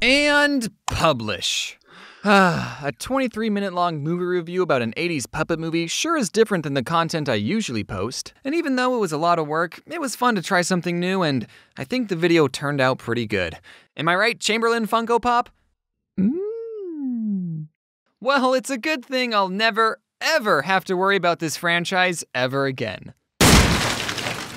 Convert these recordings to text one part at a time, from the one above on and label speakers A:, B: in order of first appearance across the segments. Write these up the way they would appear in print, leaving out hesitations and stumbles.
A: And publish. A 23-minute long movie review about an 80s puppet movie sure is different than the content I usually post. And even though it was a lot of work, it was fun to try something new, and I think the video turned out pretty good. Am I right, Chamberlain Funko Pop? Well, it's a good thing I'll never, ever have to worry about this franchise ever again.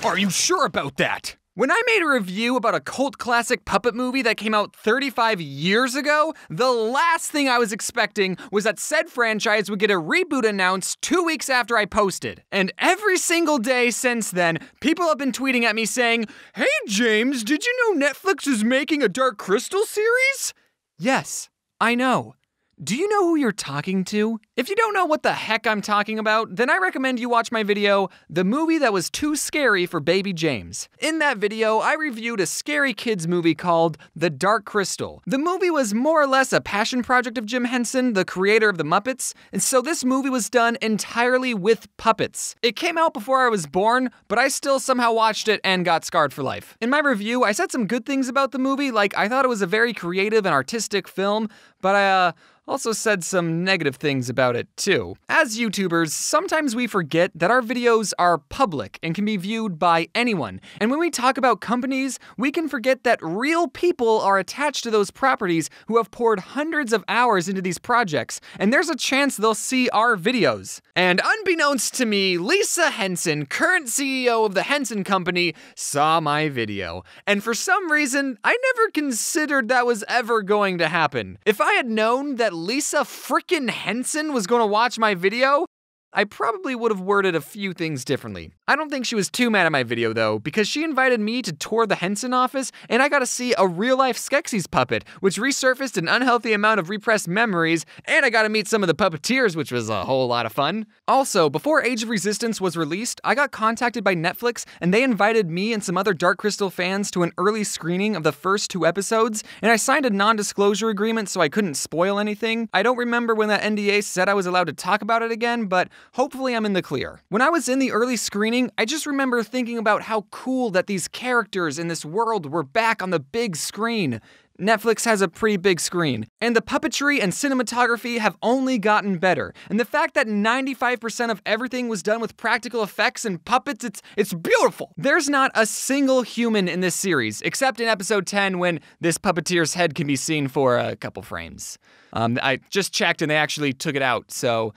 A: Are you sure about that? When I made a review about a cult classic puppet movie that came out 35 years ago, the last thing I was expecting was that said franchise would get a reboot announced 2 weeks after I posted. And every single day since then, people have been tweeting at me saying, "Hey James, did you know Netflix is making a Dark Crystal series?" Yes, I know. Do you know who you're talking to? If you don't know what the heck I'm talking about, then I recommend you watch my video, The Movie That Was Too Scary for Baby James. In that video, I reviewed a scary kids movie called The Dark Crystal. The movie was more or less a passion project of Jim Henson, the creator of The Muppets, and so this movie was done entirely with puppets. It came out before I was born, but I still somehow watched it and got scarred for life. In my review, I said some good things about the movie, like I thought it was a very creative and artistic film, but I also said some negative things about it too. As YouTubers, sometimes we forget that our videos are public and can be viewed by anyone. And when we talk about companies, we can forget that real people are attached to those properties who have poured hundreds of hours into these projects, and there's a chance they'll see our videos. And unbeknownst to me, Lisa Henson, current CEO of the Henson Company, saw my video. And for some reason, I never considered that was ever going to happen. If I had known that Lisa frickin' Henson was going to watch my video, I probably would have worded a few things differently. I don't think she was too mad at my video though, because she invited me to tour the Henson office, and I got to see a real-life Skeksis puppet, which resurfaced an unhealthy amount of repressed memories, and I got to meet some of the puppeteers, which was a whole lot of fun. Also, before Age of Resistance was released, I got contacted by Netflix, and they invited me and some other Dark Crystal fans to an early screening of the first 2 episodes, and I signed a non-disclosure agreement so I couldn't spoil anything. I don't remember when that NDA said I was allowed to talk about it again, but hopefully I'm in the clear. When I was in the early screening, I just remember thinking about how cool that these characters in this world were back on the big screen. Netflix has a pretty big screen, and the puppetry and cinematography have only gotten better. And the fact that 95% of everything was done with practical effects and puppets, it's beautiful. There's not a single human in this series, except in episode 10 when this puppeteer's head can be seen for a couple frames. I just checked and they actually took it out, so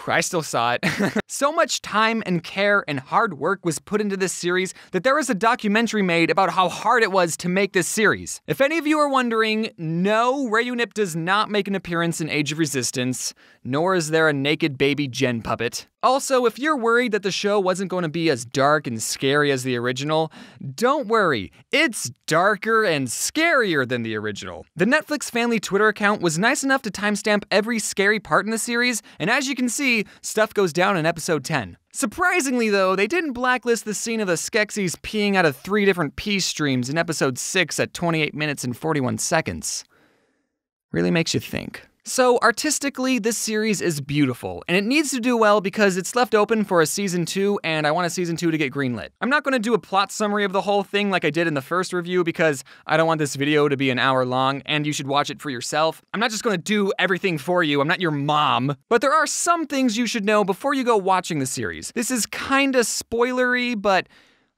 A: I still saw it. So much time and care and hard work was put into this series that there was a documentary made about how hard it was to make this series. If any of you are wondering, no, Rayunip does not make an appearance in Age of Resistance, nor is there a naked baby Jen puppet. Also, if you're worried that the show wasn't going to be as dark and scary as the original, don't worry, it's darker and scarier than the original. The Netflix family Twitter account was nice enough to timestamp every scary part in the series, and as you can see, stuff goes down in episode 10. Surprisingly though, they didn't blacklist the scene of the Skeksis peeing out of 3 different pee streams in episode 6 at 28 minutes and 41 seconds. Really makes you think. So artistically, this series is beautiful, and it needs to do well because it's left open for a season 2, and I want a season 2 to get greenlit. I'm not going to do a plot summary of the whole thing like I did in the first review because I don't want this video to be an hour long, and you should watch it for yourself. I'm not just going to do everything for you, I'm not your mom. But there are some things you should know before you go watching the series. This is kinda spoilery, but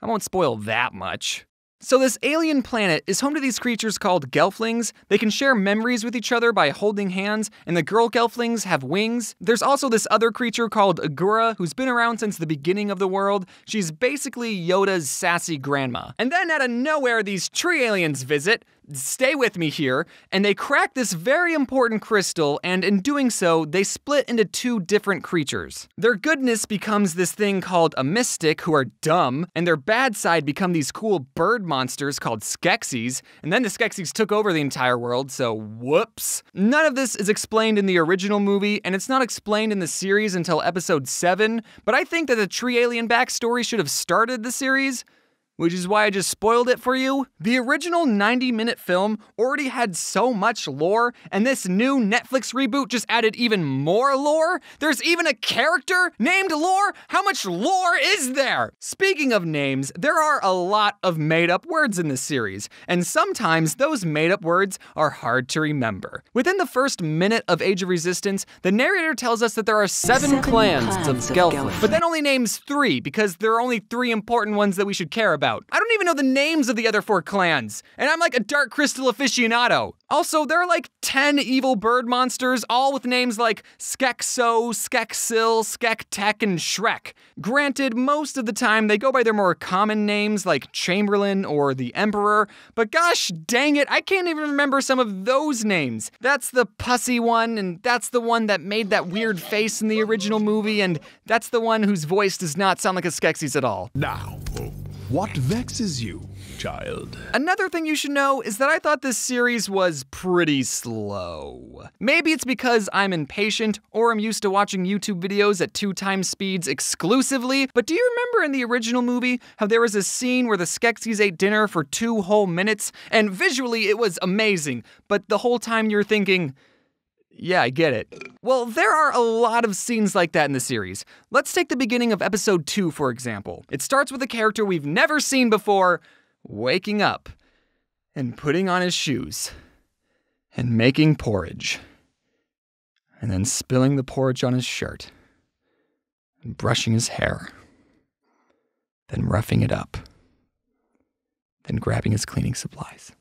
A: I won't spoil that much. So this alien planet is home to these creatures called Gelflings. They can share memories with each other by holding hands, and the girl Gelflings have wings. There's also this other creature called Agura, who's been around since the beginning of the world. She's basically Yoda's sassy grandma. And then out of nowhere, these tree aliens visit. Stay with me here, and they crack this very important crystal, and in doing so, they split into 2 different creatures. Their goodness becomes this thing called a mystic, who are dumb, and their bad side become these cool bird monsters called Skeksis, and then the Skeksis took over the entire world, so whoops. None of this is explained in the original movie, and it's not explained in the series until episode 7, but I think that the tree alien backstory should have started the series. which is why I just spoiled it for you. The original 90-minute film already had so much lore, and this new Netflix reboot just added even more lore? There's even a character named Lore? How much lore is there? Speaking of names, there are a lot of made-up words in this series, and sometimes those made-up words are hard to remember. Within the first minute of Age of Resistance, the narrator tells us that there are seven clans of Gelfling, but then only names 3 because there are only 3 important ones that we should care about. I don't even know the names of the other 4 clans, and I'm like a Dark Crystal aficionado. Also, there are like 10 evil bird monsters, all with names like Skekso, Skeksil, Skektek, and Shrek. Granted, most of the time they go by their more common names like Chamberlain or the Emperor, but gosh dang it, I can't even remember some of those names. That's the pussy one, and that's the one that made that weird face in the original movie, and that's the one whose voice does not sound like a Skeksis at all.
B: Now, what vexes you, child?
A: Another thing you should know is that I thought this series was pretty slow. Maybe it's because I'm impatient or I'm used to watching YouTube videos at 2x speeds exclusively, but do you remember in the original movie how there was a scene where the Skeksis ate dinner for 2 whole minutes? And visually it was amazing, but the whole time you're thinking, yeah, I get it. Well, there are a lot of scenes like that in the series. Let's take the beginning of episode 2, for example. It starts with a character we've never seen before, waking up and putting on his shoes and making porridge and then spilling the porridge on his shirt and brushing his hair, then roughing it up, then grabbing his cleaning supplies.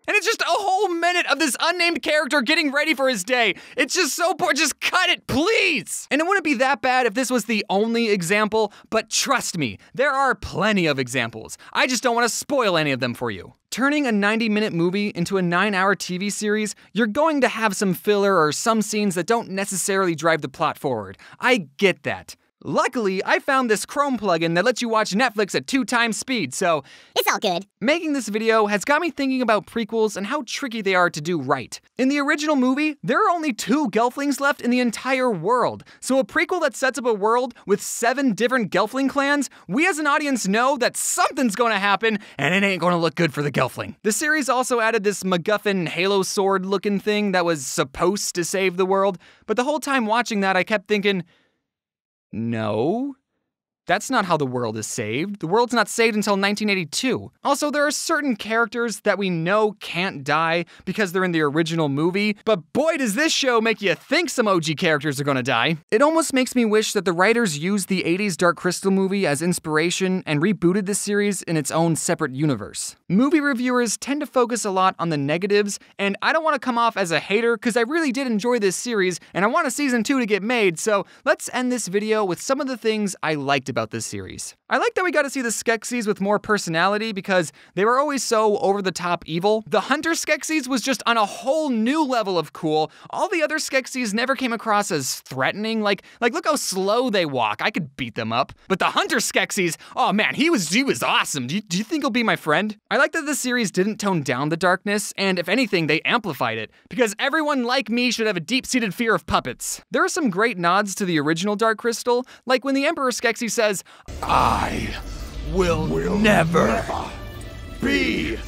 A: And it's just a whole minute of this unnamed character getting ready for his day. It's just so poor. Just cut it, please. And it wouldn't be that bad if this was the only example, but trust me, there are plenty of examples. I just don't want to spoil any of them for you. Turning a 90-minute movie into a 9-hour TV series, you're going to have some filler or some scenes that don't necessarily drive the plot forward. I get that. Luckily, I found this Chrome plugin that lets you watch Netflix at 2x speed, so
C: it's all good.
A: Making this video has got me thinking about prequels and how tricky they are to do right. In the original movie, there are only 2 Gelflings left in the entire world, so a prequel that sets up a world with 7 different Gelfling clans, we as an audience know that something's gonna happen and it ain't gonna look good for the Gelfling. The series also added this MacGuffin Halo sword looking thing that was supposed to save the world, but the whole time watching that I kept thinking, no, that's not how the world is saved. The world's not saved until 1982. Also, there are certain characters that we know can't die because they're in the original movie, but boy does this show make you think some OG characters are gonna die. It almost makes me wish that the writers used the 80s Dark Crystal movie as inspiration and rebooted this series in its own separate universe. Movie reviewers tend to focus a lot on the negatives, and I don't want to come off as a hater because I really did enjoy this series and I want a season 2 to get made, so let's end this video with some of the things I liked about this series. I like that we got to see the Skeksis with more personality because they were always so over-the-top evil. The Hunter Skeksis was just on a whole new level of cool. All the other Skeksis never came across as threatening. Like look how slow they walk. I could beat them up. But the Hunter Skeksis, oh man, he was awesome. Do you think he'll be my friend? I like that the series didn't tone down the darkness, and if anything, they amplified it, because everyone like me should have a deep-seated fear of puppets. There are some great nods to the original Dark Crystal, like when the Emperor Skeksis says,
B: I will never be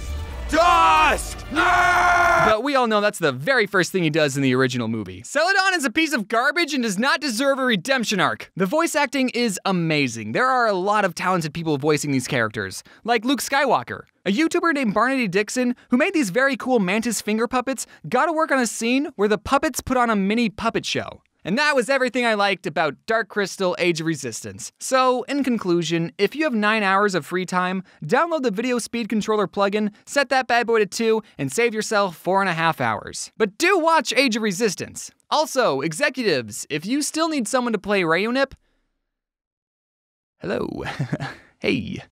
B: dust!
A: But we all know that's the very first thing he does in the original movie. Celadon is a piece of garbage and does not deserve a redemption arc. The voice acting is amazing. There are a lot of talented people voicing these characters, like Luke Skywalker. A YouTuber named Barnaby Dixon, who made these very cool mantis finger puppets, got to work on a scene where the puppets put on a mini puppet show. And that was everything I liked about Dark Crystal Age of Resistance. So, in conclusion, if you have 9 hours of free time, download the Video Speed Controller plugin, set that bad boy to 2, and save yourself 4.5 hours. But do watch Age of Resistance. Also, executives, if you still need someone to play Rayunip, hello. Hey.